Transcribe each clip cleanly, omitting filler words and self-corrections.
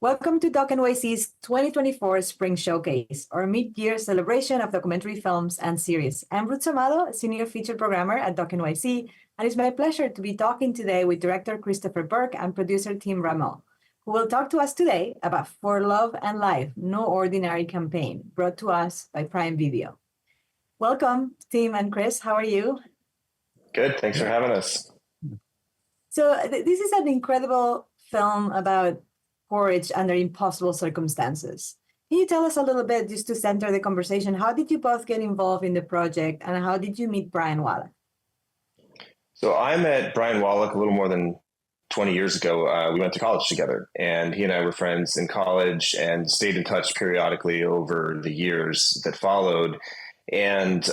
Welcome to Doc NYC's 2024 Spring Showcase, our mid-year celebration of documentary films and series. I'm Ruth Somalo, a senior feature programmer at Doc NYC, and it's my pleasure to be talking today with director Christopher Burke and producer Tim Rummel, who will talk to us today about For Love and Life, No Ordinary Campaign, brought to us by Prime Video. Welcome, Tim and Chris. How are you? Good. Thanks for having us. So this is an incredible film about porridge under impossible circumstances. Can you tell us a little bit, just to center the conversation, how did you both get involved in the project and how did you meet Brian Wallach? So I met Brian Wallach a little more than 20 years ago. We went to college together, and he and I were friends in college and stayed in touch periodically over the years that followed. And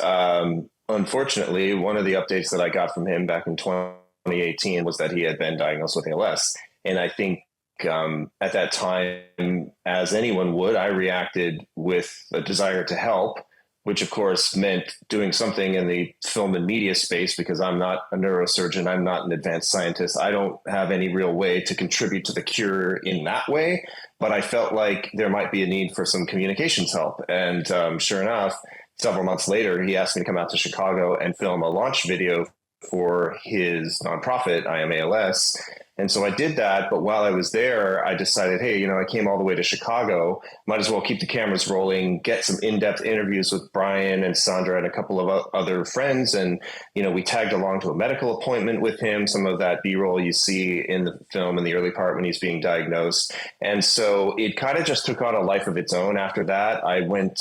unfortunately, one of the updates that I got from him back in 2018 was that he had been diagnosed with ALS. And I think at that time, as anyone would, I reacted with a desire to help, which of course meant doing something in the film and media space, because I'm not a neurosurgeon. I'm not an advanced scientist. I don't have any real way to contribute to the cure in that way, but I felt like there might be a need for some communications help. And sure enough, several months later, he asked me to come out to Chicago and film a launch video for his nonprofit, I Am ALS. And so I did that. But while I was there, I decided, hey, I came all the way to Chicago, might as well keep the cameras rolling, get some in-depth interviews with Brian and Sandra and a couple of other friends. And, we tagged along to a medical appointment with him, some of that B-roll you see in the film in the early part when he's being diagnosed. And so it kind of just took on a life of its own. After that, I went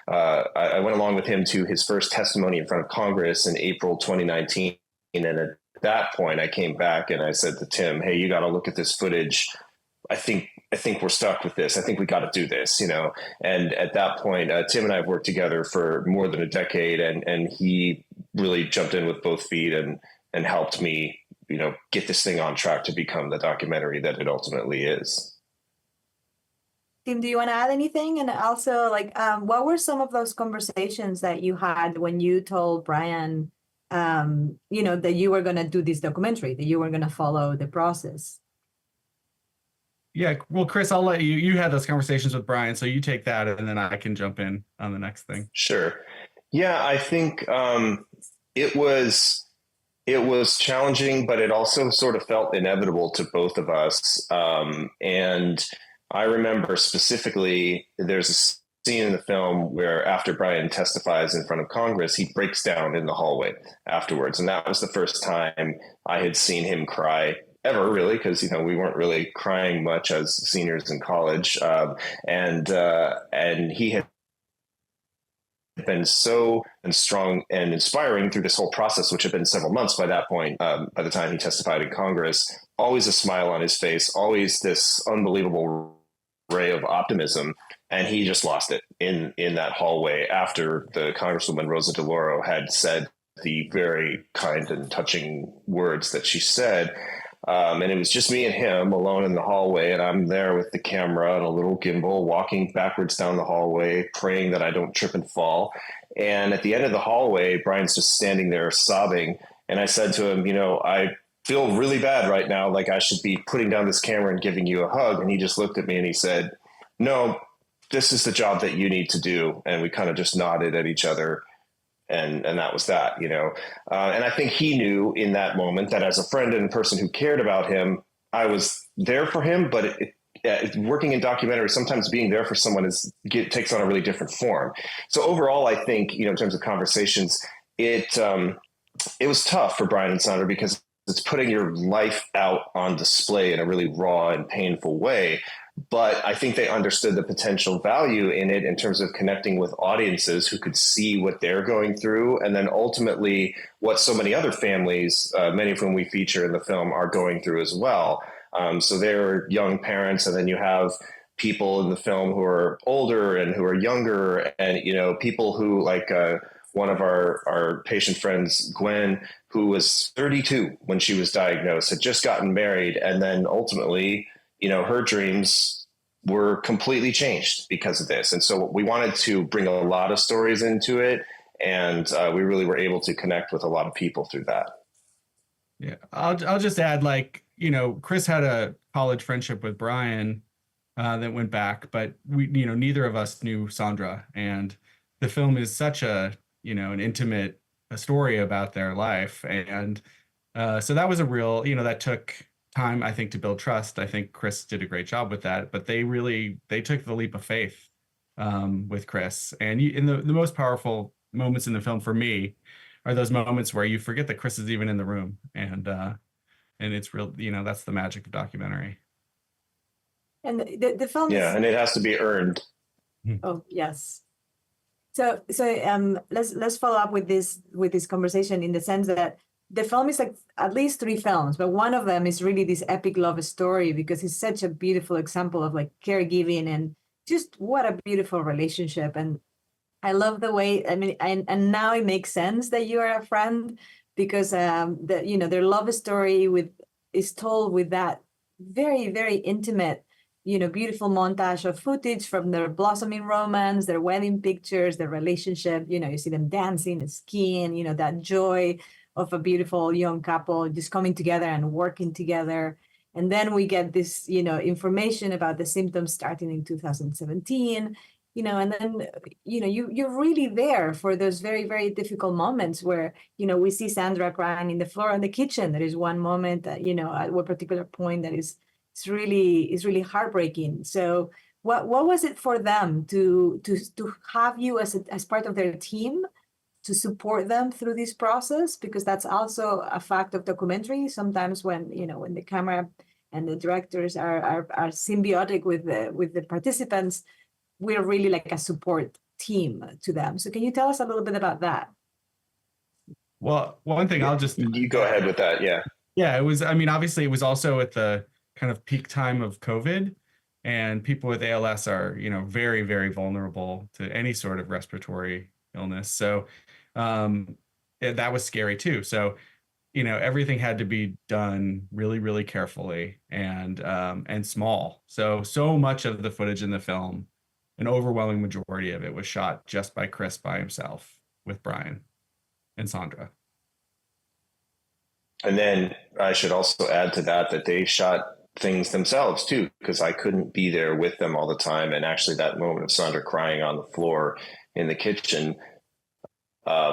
along with him to his first testimony in front of Congress in April 2019. And at that point, I came back and I said to Tim, hey, you got to look at this footage. I think we're stuck with this. I think we got to do this, And at that point, Tim and I have worked together for more than a decade, and he really jumped in with both feet and helped me, get this thing on track to become the documentary that it ultimately is. Tim, do you want to add anything? And also, what were some of those conversations that you had when you told Brian, that you were going to do this documentary, that you were going to follow the process? Yeah, well, Chris, I'll let you had those conversations with Brian, so you take that and then I can jump in on the next thing. Sure. Yeah, I think it was challenging, but it also sort of felt inevitable to both of us. And I remember specifically there's a scene in the film where after Brian testifies in front of Congress, he breaks down in the hallway afterwards. And that was the first time I had seen him cry ever, really, because, we weren't really crying much as seniors in college. And he had been so strong and inspiring through this whole process, which had been several months by that point, by the time he testified in Congress, always a smile on his face, always this unbelievable ray of optimism. And he just lost it in that hallway after the Congresswoman Rosa DeLauro had said the very kind and touching words that she said. And it was just me and him alone in the hallway. And I'm there with the camera and a little gimbal walking backwards down the hallway, praying that I don't trip and fall. And at the end of the hallway, Brian's just standing there sobbing. And I said to him, I feel really bad right now. Like I should be putting down this camera and giving you a hug. And he just looked at me and he said, no, this is the job that you need to do. And we kind of just nodded at each other. And that was that, and I think he knew in that moment that as a friend and a person who cared about him, I was there for him. But working in documentary, sometimes being there for someone takes on a really different form. So overall, I think, in terms of conversations, it was tough for Brian and Sandra because it's putting your life out on display in a really raw and painful way. But I think they understood the potential value in it in terms of connecting with audiences who could see what they're going through. And then ultimately what so many other families, many of whom we feature in the film, are going through as well. So they're young parents, and then you have people in the film who are older and who are younger, and, people who like one of our patient friends, Gwen, who was 32 when she was diagnosed, had just gotten married. And then ultimately, her dreams were completely changed because of this. And so we wanted to bring a lot of stories into it. And we really were able to connect with a lot of people through that. Yeah, I'll just add, Chris had a college friendship with Brian. that went back, but neither of us knew Sandra, and the film is such an intimate story about their life, and so that was a real, that took time, I think, to build trust. I think Chris did a great job with that, but they took the leap of faith with Chris, and in the most powerful moments in the film for me are those moments where you forget that Chris is even in the room, and it's real, that's the magic of documentary. And the film Yeah, is, and it has to be earned. oh yes. So let's follow up with this conversation in the sense that the film is like at least 3 films, but one of them is really this epic love story because it's such a beautiful example of like caregiving and just what a beautiful relationship. And I love the way, I mean, and now it makes sense that you are a friend because their love story is told with that very, very intimate, beautiful montage of footage from their blossoming romance, their wedding pictures, their relationship. You see them dancing, skiing, that joy of a beautiful young couple just coming together and working together. And then we get this, information about the symptoms starting in 2017, and then, you're really there for those very, very difficult moments where, we see Sandra crying in the floor in the kitchen. There is one moment that, at one particular point that is really heartbreaking. So what was it for them to have you as part of their team to support them through this process? Because that's also a fact of documentary. Sometimes when the camera and the directors are symbiotic with the participants, we're really like a support team to them. So can you tell us a little bit about that? Well, one thing I'll just You go ahead with that. Yeah. Yeah, it was, I mean, obviously it was also at the kind of peak time of COVID, and people with ALS are, very, very vulnerable to any sort of respiratory illness. So that was scary too. So, everything had to be done really, really carefully and small. So much of the footage in the film, an overwhelming majority of it, was shot just by Chris by himself with Brian and Sandra. And then I should also add to that they shot things themselves too, because I couldn't be there with them all the time. And actually that moment of Sandra crying on the floor in the kitchen,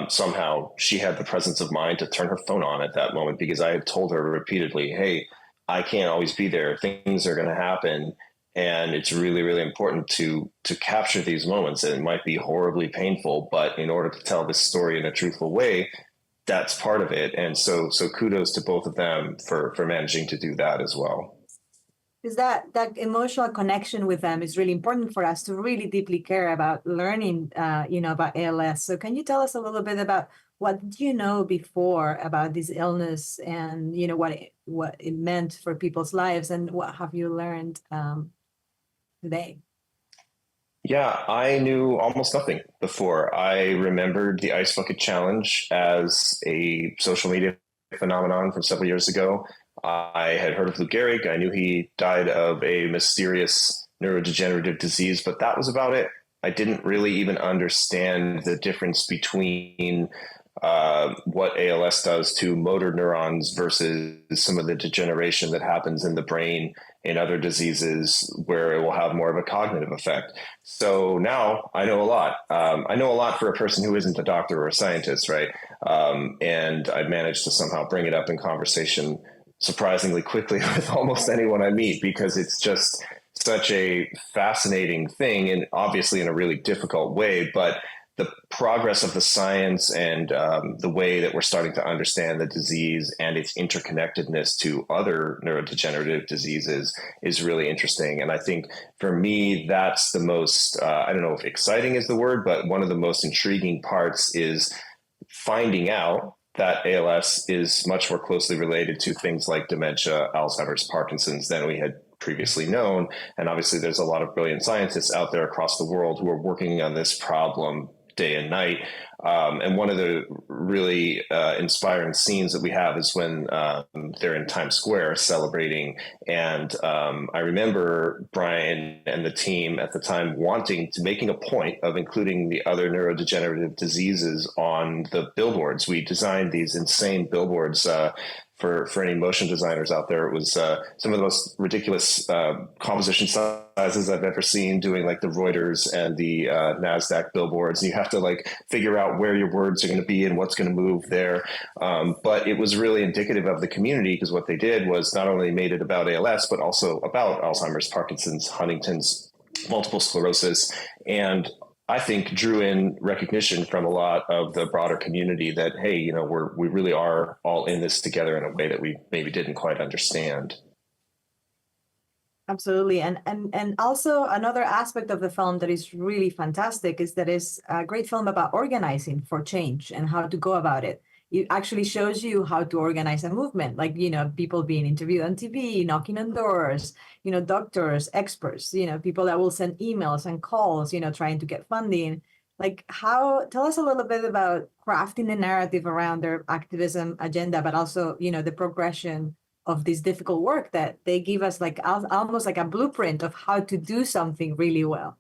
somehow she had the presence of mind to turn her phone on at that moment, because I had told her repeatedly, hey, I can't always be there. Things are going to happen. And it's really, really important to capture these moments. And it might be horribly painful, but in order to tell this story in a truthful way, that's part of it. And so kudos to both of them for managing to do that as well. Because that emotional connection with them is really important for us to really deeply care about learning, about ALS. So can you tell us a little bit about what did you know before about this illness and, what it meant for people's lives, and what have you learned today? Yeah, I knew almost nothing before. I remembered the Ice Bucket Challenge as a social media phenomenon from several years ago. I had heard of Lou Gehrig. I knew he died of a mysterious neurodegenerative disease, but that was about it. I didn't really even understand the difference between what ALS does to motor neurons versus some of the degeneration that happens in the brain in other diseases where it will have more of a cognitive effect. So now I know a lot. I know a lot for a person who isn't a doctor or a scientist, right? And I've managed to somehow bring it up in conversation surprisingly quickly with almost anyone I meet, because it's just such a fascinating thing, and obviously in a really difficult way, but the progress of the science and the way that we're starting to understand the disease and its interconnectedness to other neurodegenerative diseases is really interesting. And I think for me, that's the most, I don't know if exciting is the word, but one of the most intriguing parts is finding out that ALS is much more closely related to things like dementia, Alzheimer's, Parkinson's than we had previously known. And obviously there's a lot of brilliant scientists out there across the world who are working on this problem day and night. And one of the really inspiring scenes that we have is when they're in Times Square celebrating. And I remember Brian and the team at the time making a point of including the other neurodegenerative diseases on the billboards. We designed these insane billboards for any motion designers out there. It was some of the most ridiculous composition sizes I've ever seen, doing like the Reuters and the NASDAQ billboards. And you have to like figure out where your words are going to be and what's going to move there. But it was really indicative of the community, because what they did was not only made it about ALS, but also about Alzheimer's, Parkinson's, Huntington's, multiple sclerosis, and I think drew in recognition from a lot of the broader community that, hey, you know, we really are all in this together in a way that we maybe didn't quite understand. Absolutely. And also another aspect of the film that is really fantastic is that it's a great film about organizing for change and how to go about it. It actually shows you how to organize a movement, like, you know, people being interviewed on TV, knocking on doors, you know, doctors, experts, you know, people that will send emails and calls, you know, trying to get funding. Like, tell us a little bit about crafting the narrative around their activism agenda, but also, you know, the progression of this difficult work that they give us, like almost like a blueprint of how to do something really well.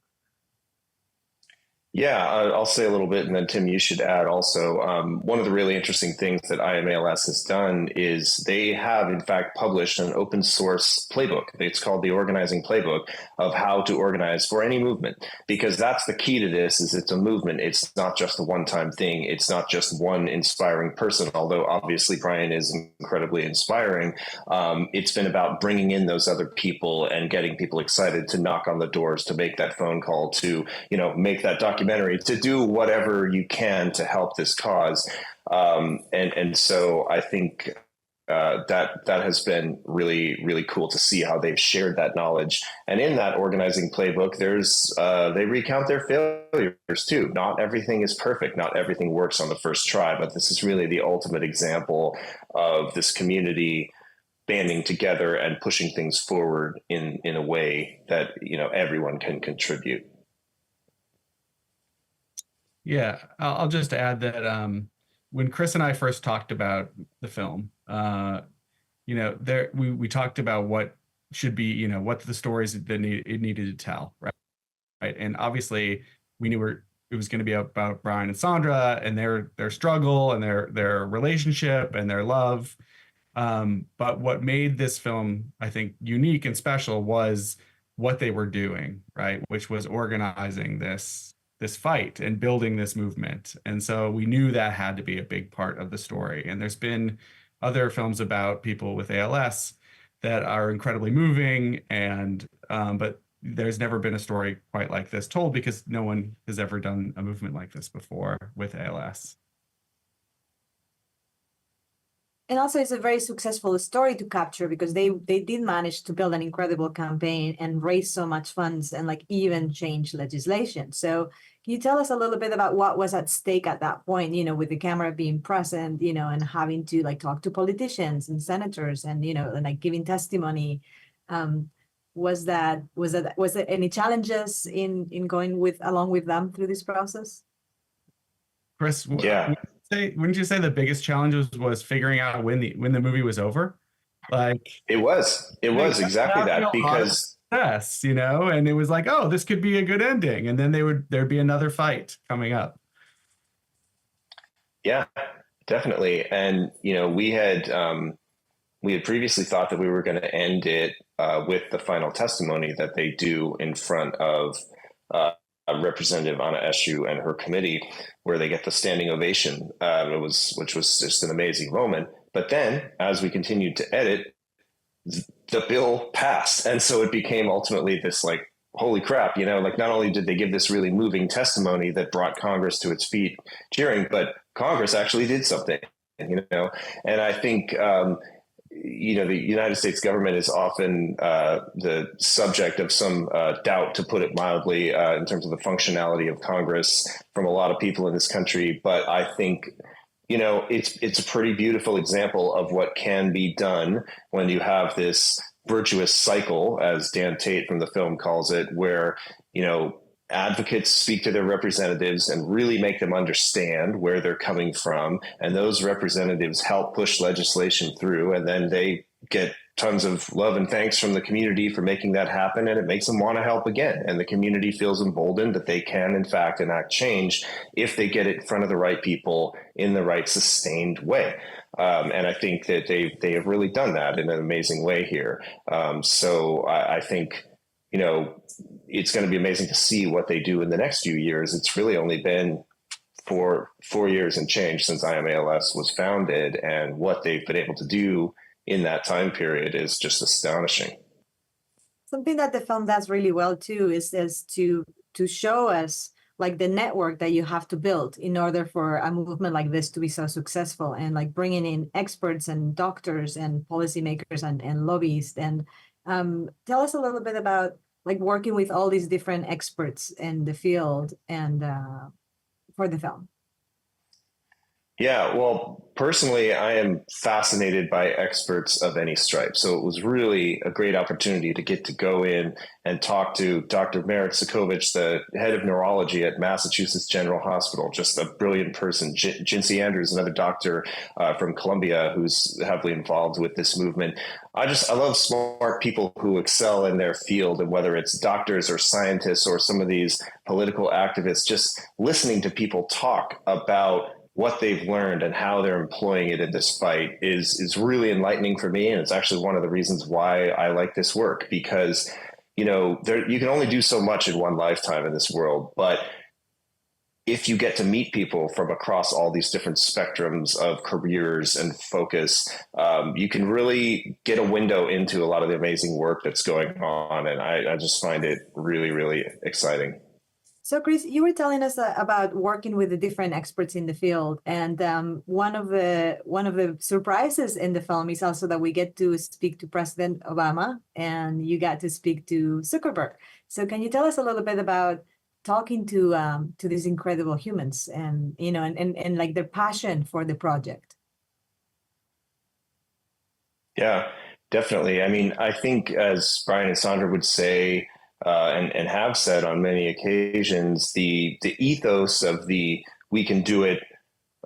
Yeah, I'll say a little bit, and then Tim, you should add also. One of the really interesting things that IMALS has done is they have, in fact, published an open source playbook. It's called the Organizing Playbook of how to organize for any movement, because that's the key to this. Is it's a movement. It's not just a one-time thing. It's not just one inspiring person, although obviously Brian is incredibly inspiring. It's been about bringing in those other people and getting people excited to knock on the doors, to make that phone call, to, you know, make that documentary, to do whatever you can to help this cause. And so I think that has been really, really cool to see how they've shared that knowledge. And in that organizing playbook, they recount their failures too. Not everything is perfect. Not everything works on the first try, but this is really the ultimate example of this community banding together and pushing things forward in a way that, you know, everyone can contribute. Yeah, I'll just add that when Chris and I first talked about the film, you know, we talked about what should be, you know, what the stories that it needed to tell, right? And obviously, we knew it was going to be about Brian and Sandra and their struggle and their relationship and their love. But what made this film, I think, unique and special was what they were doing, right? Which was organizing this fight and building this movement. And so we knew that had to be a big part of the story. And there's been other films about people with ALS that are incredibly moving, and but there's never been a story quite like this told, because no one has ever done a movement like this before with ALS. And also, it's a very successful story to capture, because they did manage to build an incredible campaign and raise so much funds and like even change legislation. So can you tell us a little bit about what was at stake at that point, you know, with the camera being present, you know, and having to like talk to politicians and senators and, you know, and like giving testimony? Was there any challenges in going along with them through this process? Chris, Yeah. Wouldn't you say the biggest challenge was figuring out when the movie was over? Like it was exactly that, because success, you know, and it was like, oh, this could be a good ending, and then there'd be another fight coming up. Yeah, definitely. And you know, we had previously thought that we were going to end it with the final testimony that they do in front of Representative Anna Eshoo and her committee, where they get the standing ovation, which was just an amazing moment. But then, as we continued to edit, the bill passed, and so it became ultimately this like, holy crap, you know, like not only did they give this really moving testimony that brought Congress to its feet cheering, but Congress actually did something, you know. And I think you know, the United States government is often the subject of some doubt, to put it mildly, in terms of the functionality of Congress from a lot of people in this country. But I think, you know, it's a pretty beautiful example of what can be done when you have this virtuous cycle, as Dan Tate from the film calls it, where, you know, advocates speak to their representatives and really make them understand where they're coming from. And those representatives help push legislation through. And then they get tons of love and thanks from the community for making that happen. And it makes them want to help again. And the community feels emboldened that they can, in fact, enact change if they get it in front of the right people in the right sustained way. And I think that they have really done that in an amazing way here. So I think, you know, it's going to be amazing to see what they do in the next few years. It's really only been for 4 years and change since IMALS was founded, and what they've been able to do in that time period is just astonishing. Something that the film does really well too is to show us like the network that you have to build in order for a movement like this to be so successful, and like bringing in experts and doctors and policymakers and lobbyists. And tell us a little bit about like working with all these different experts in the field and for the film. Yeah, well, personally, I am fascinated by experts of any stripe. So it was really a great opportunity to get to go in and talk to Dr. Merit Sokovich, the head of neurology at Massachusetts General Hospital, just a brilliant person. Jinsey Andrews, another doctor from Columbia who's heavily involved with this movement. I love smart people who excel in their field, and whether it's doctors or scientists or some of these political activists, just listening to people talk about what they've learned and how they're employing it in this fight is really enlightening for me. And it's actually one of the reasons why I like this work, because, you know, you can only do so much in one lifetime in this world. But if you get to meet people from across all these different spectrums of careers and focus, you can really get a window into a lot of the amazing work that's going on. And I just find it really, really exciting. So, Chris, you were telling us about working with the different experts in the field, and one of the surprises in the film is also that we get to speak to President Obama, and you got to speak to Zuckerberg. So, can you tell us a little bit about talking to these incredible humans, and you know, and like their passion for the project? Yeah, definitely. I mean, I think, as Brian and Sandra would say, and have said on many occasions, the ethos of the "we can do it"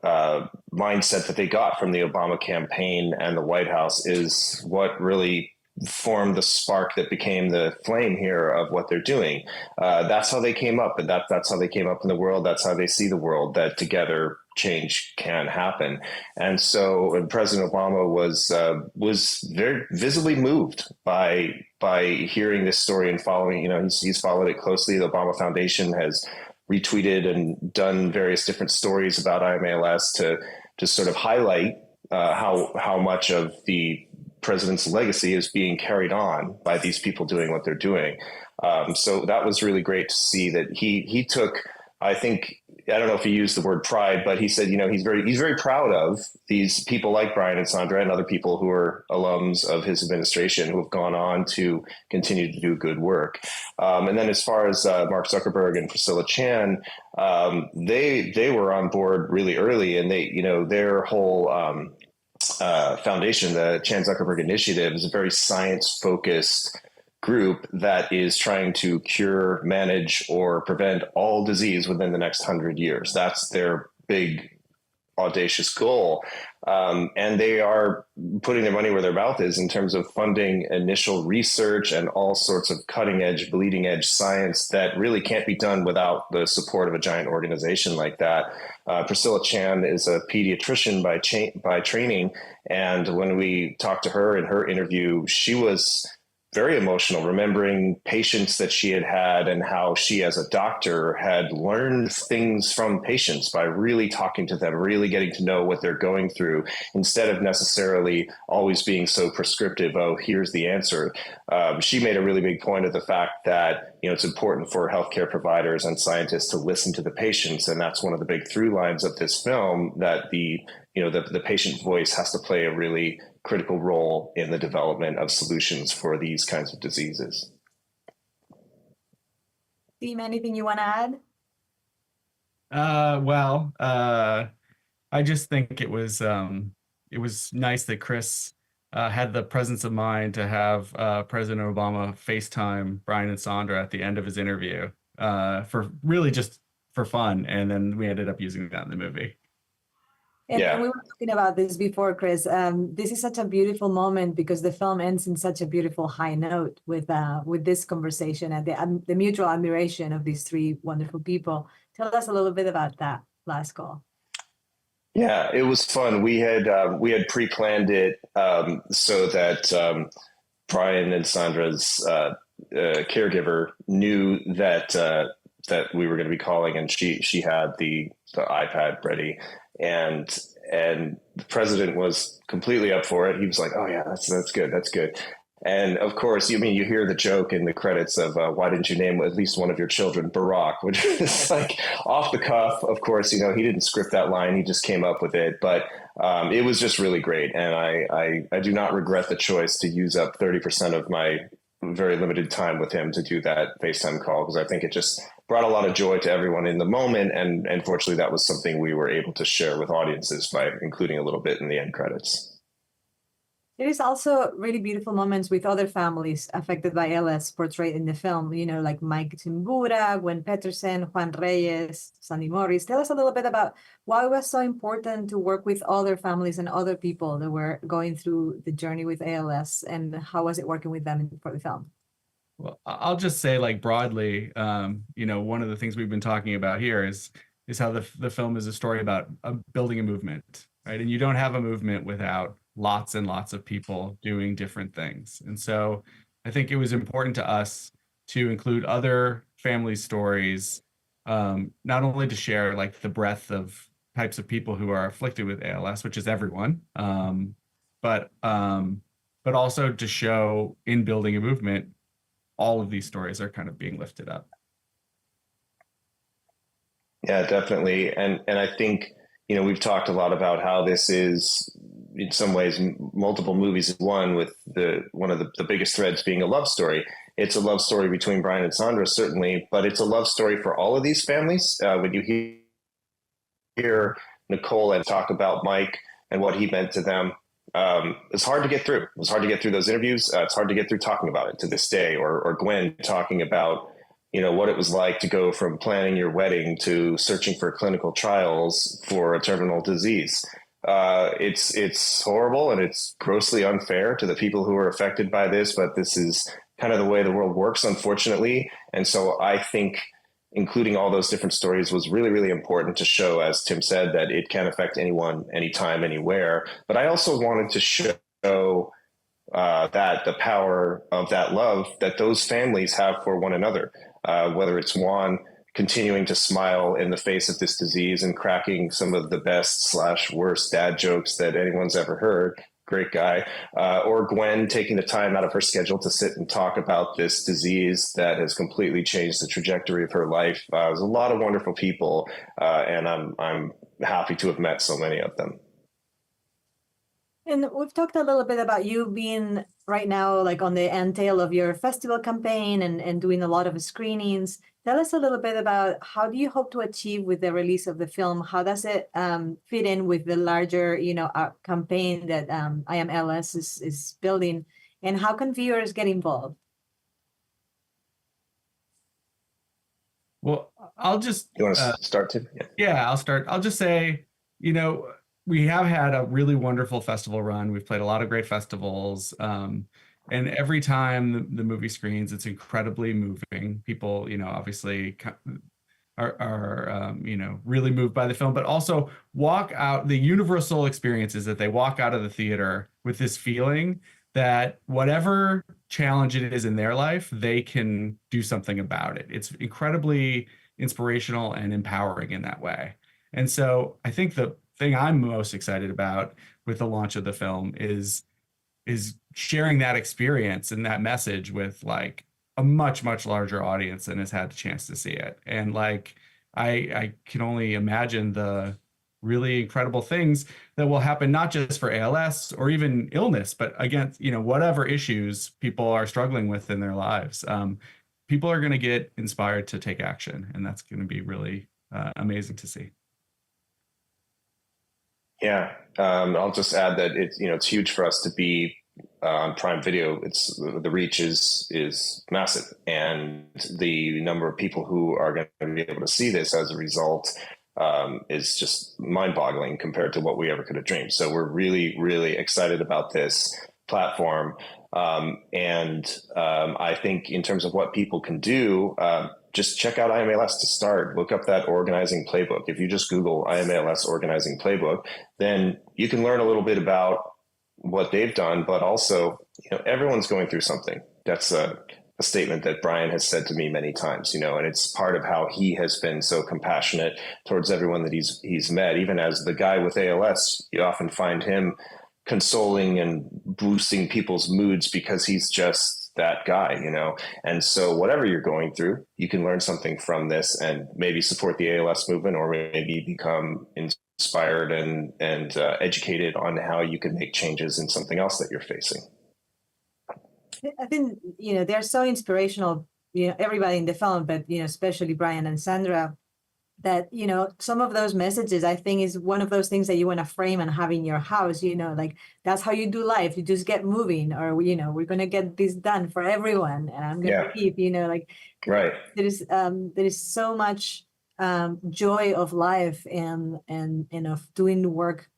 mindset that they got from the Obama campaign and the White House is what really formed the spark that became the flame here of what they're doing. That's how they came up, and that's how they came up in the world. That's how they see the world, that together change can happen. And so President Obama was very visibly moved by hearing this story and following. You know, he's followed it closely. The Obama Foundation has retweeted and done various different stories about IMALS to just sort of highlight how much of the president's legacy is being carried on by these people doing what they're doing. So that was really great to see that he took, I think, I don't know if he used the word pride, but he said, you know, he's very proud of these people like Brian and Sandra and other people who are alums of his administration who have gone on to continue to do good work. And then as far as Mark Zuckerberg and Priscilla Chan, they were on board really early, and they, you know, their whole foundation, the Chan Zuckerberg Initiative, is a very science-focused group that is trying to cure, manage, or prevent all disease within the next 100 years. That's their big, audacious goal. And they are putting their money where their mouth is in terms of funding initial research and all sorts of cutting edge, bleeding edge science that really can't be done without the support of a giant organization like that. Priscilla Chan is a pediatrician by training. And when we talked to her in her interview, she was very emotional, remembering patients that she had had and how she, as a doctor, had learned things from patients by really talking to them, really getting to know what they're going through, instead of necessarily always being so prescriptive. Oh, here's the answer. She made a really big point of the fact that, you know, it's important for healthcare providers and scientists to listen to the patients, and that's one of the big through lines of this film, that the patient voice has to play a really critical role in the development of solutions for these kinds of diseases. Team, anything you want to add? I just think it was nice that Chris had the presence of mind to have President Obama FaceTime Brian and Sandra at the end of his interview for really just for fun, and then we ended up using that in the movie. And we were talking about this before, Chris. This is such a beautiful moment because the film ends in such a beautiful high note with this conversation and the mutual admiration of these three wonderful people. Tell us a little bit about that last call. Yeah, it was fun. We had pre-planned it so that Brian and Sandra's caregiver knew that we were going to be calling, and she had the iPad ready, and the president was completely up for it. He was like, "Oh yeah, that's good, that's good." And of course, you hear the joke in the credits of why didn't you name at least one of your children Barack, which is like off the cuff. Of course, he didn't script that line; he just came up with it. But it was just really great, and I do not regret the choice to use up 30% of my very limited time with him to do that FaceTime call, because I think it just brought a lot of joy to everyone in the moment, and fortunately, that was something we were able to share with audiences by including a little bit in the end credits. There is also really beautiful moments with other families affected by ALS portrayed in the film, like Mike Timbura, Gwen Peterson, Juan Reyes, Sandy Morris. Tell us a little bit about why it was so important to work with other families and other people that were going through the journey with ALS, and how was it working with them for the film? Well, I'll just say, like, broadly, one of the things we've been talking about here is how the film is a story about building a movement, right? And you don't have a movement without lots and lots of people doing different things. And so I think it was important to us to include other family stories, not only to share like the breadth of types of people who are afflicted with ALS, which is everyone, but also to show in building a movement, all of these stories are kind of being lifted up. Yeah, definitely. And I think, we've talked a lot about how this is in some ways multiple movies in one, with one of the biggest threads being a love story. It's a love story between Brian and Sandra, certainly, but it's a love story for all of these families. When you hear Nicole and talk about Mike and what he meant to them, it's hard to get through. It was hard to get through those interviews. It's hard to get through talking about it to this day, or Gwen talking about, what it was like to go from planning your wedding to searching for clinical trials for a terminal disease. It's horrible, and it's grossly unfair to the people who are affected by this, but this is kind of the way the world works, unfortunately. And so I think including all those different stories was really, really important to show, as Tim said, that it can affect anyone, anytime, anywhere. But I also wanted to show that the power of that love that those families have for one another, whether it's Juan continuing to smile in the face of this disease and cracking some of the best / worst dad jokes that anyone's ever heard. Great guy. Or Gwen taking the time out of her schedule to sit and talk about this disease that has completely changed the trajectory of her life. There's a lot of wonderful people, and I'm happy to have met so many of them. And we've talked a little bit about you being right now like on the end tail of your festival campaign and doing a lot of screenings. Tell us a little bit about how do you hope to achieve with the release of the film? How does it fit in with the larger, campaign that I Am ALS is building? And how can viewers get involved? Well, I'll just... You want to start, Tim? Yeah, I'll start. I'll just say, we have had a really wonderful festival run. We've played a lot of great festivals. And every time the movie screens, it's incredibly moving. People, obviously are really moved by the film, but also walk out. The universal experience is that they walk out of the theater with this feeling that whatever challenge it is in their life, they can do something about it. It's incredibly inspirational and empowering in that way. And so I think the thing I'm most excited about with the launch of the film is sharing that experience and that message with like a much, much larger audience than has had a chance to see it. And like, I can only imagine the really incredible things that will happen, not just for ALS or even illness, but against, whatever issues people are struggling with in their lives. People are going to get inspired to take action, and that's going to be really amazing to see. Yeah, I'll just add that it's huge for us to be on Prime Video. The reach is massive, and the number of people who are going to be able to see this as a result is just mind-boggling compared to what we ever could have dreamed. So we're really, really excited about this platform, and I think in terms of what people can do, just check out IMALS to start. Look up that organizing playbook. If you just Google IMALS organizing playbook, then you can learn a little bit about what they've done, but also, everyone's going through something. That's a statement that Brian has said to me many times, and it's part of how he has been so compassionate towards everyone that he's met. Even as the guy with ALS, you often find him consoling and boosting people's moods because he's just that guy, And so whatever you're going through, you can learn something from this and maybe support the ALS movement, or maybe become inspired and educated on how you can make changes in something else that you're facing. I think, they're so inspirational, everybody in the film, but, especially Brian and Sandra, that, some of those messages, I think, is one of those things that you want to frame and have in your house, like that's how you do life. You just get moving, or, we're going to get this done for everyone. And I'm going to keep, like, right. There is so much joy of life and of doing work,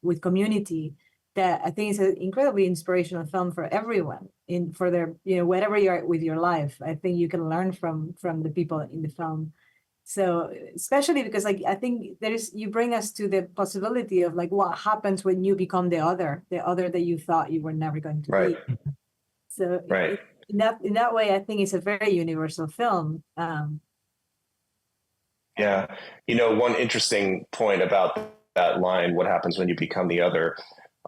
with community, that I think is an incredibly inspirational film for everyone for their, whatever you're at with your life. I think you can learn from the people in the film. So especially because, like, I think you bring us to the possibility of, like, what happens when you become the other that you thought you were never going to right. be. So right. In that way, I think it's a very universal film. Yeah. One interesting point about that line, what happens when you become the other,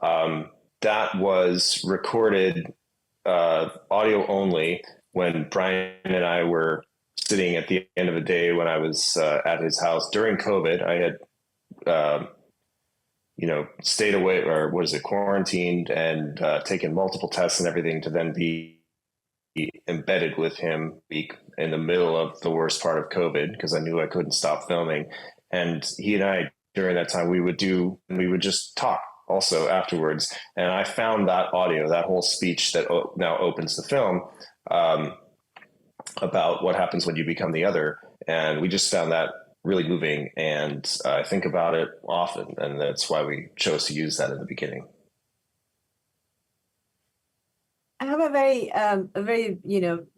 that was recorded audio only when Brian and I were sitting at the end of the day when I was at his house during COVID. I had, stayed away, or quarantined, and taken multiple tests and everything to then be embedded with him in the middle of the worst part of COVID, because I knew I couldn't stop filming. And he and I, during that time, we would just talk also afterwards. And I found that audio, that whole speech that now opens the film, about what happens when you become the other. And we just found that really moving. And I think about it often. And that's why we chose to use that in the beginning. I have a very,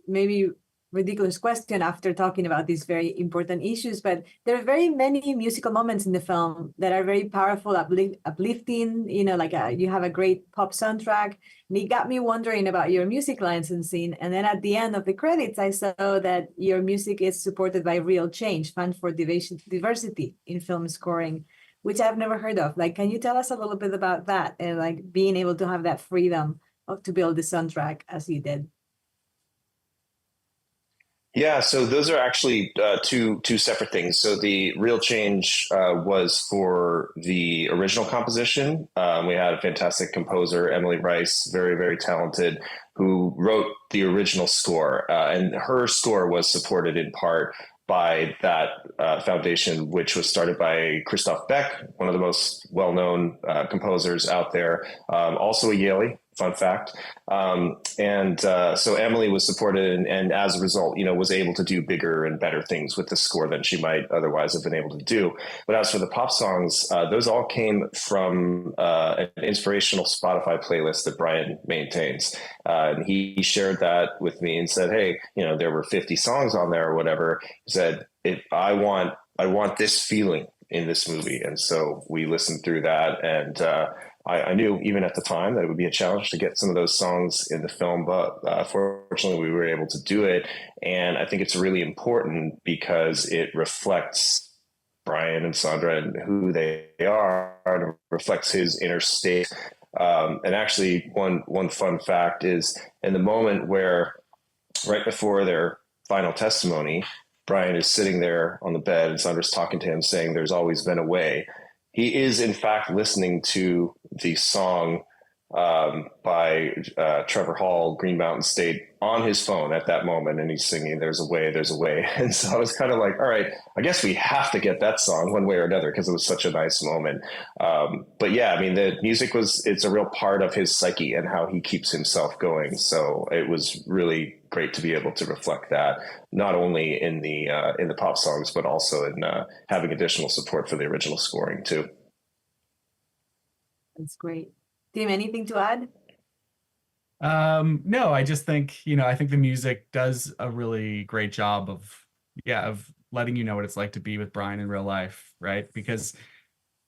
maybe ridiculous question after talking about these very important issues, but there are very many musical moments in the film that are very powerful, uplifting, like you have a great pop soundtrack. And it got me wondering about your music licensing. And then at the end of the credits, I saw that your music is supported by Real Change, Fund for Diversity in Film Scoring, which I've never heard of. Like, can you tell us a little bit about that, and like being able to have that freedom to build the soundtrack as you did? Yeah, so those are actually two separate things. So the Real Change was for the original composition. We had a fantastic composer, Emily Rice, very, very talented, who wrote the original score. And her score was supported in part by that foundation, which was started by Christoph Beck, one of the most well-known composers out there, also a Yalie. Fun fact. So Emily was supported, and as a result, was able to do bigger and better things with the score than she might otherwise have been able to do. But as for the pop songs, those all came from an inspirational Spotify playlist that Brian maintains. And he shared that with me and said, hey, there were 50 songs on there or whatever. He said, I want this feeling in this movie. And so we listened through that, and I knew even at the time that it would be a challenge to get some of those songs in the film, but fortunately we were able to do it. And I think it's really important because it reflects Brian and Sandra and who they are, and it reflects his inner state. And actually one fun fact is, in the moment where, right before their final testimony, Brian is sitting there on the bed and Sandra's talking to him saying, "There's always been a way." He is, in fact, listening to the song by Trevor Hall, Green Mountain State, on his phone at that moment, and he's singing "There's a Way, There's a Way." And so I was kind of like, all right, I guess we have to get that song one way or another, because it was such a nice moment. But yeah, I mean, the music it's a real part of his psyche and how he keeps himself going. So it was really great to be able to reflect that, not only in the pop songs, but also in having additional support for the original scoring too. That's great. Tim, anything to add? No, I just think, I think the music does a really great job of letting you know what it's like to be with Brian in real life, right? Because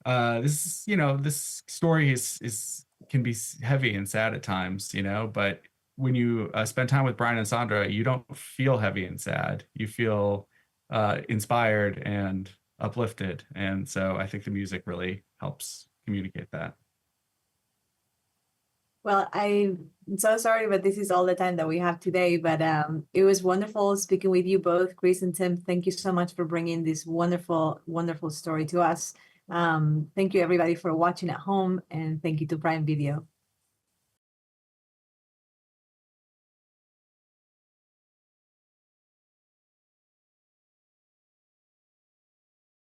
this story is can be heavy and sad at times, but when you spend time with Brian and Sandra, you don't feel heavy and sad. You feel inspired and uplifted. And so I think the music really helps communicate that. Well, I'm so sorry, but this is all the time that we have today. But it was wonderful speaking with you both, Chris and Tim. Thank you so much for bringing this wonderful, wonderful story to us. Thank you, everybody, for watching at home, and thank you to Prime Video.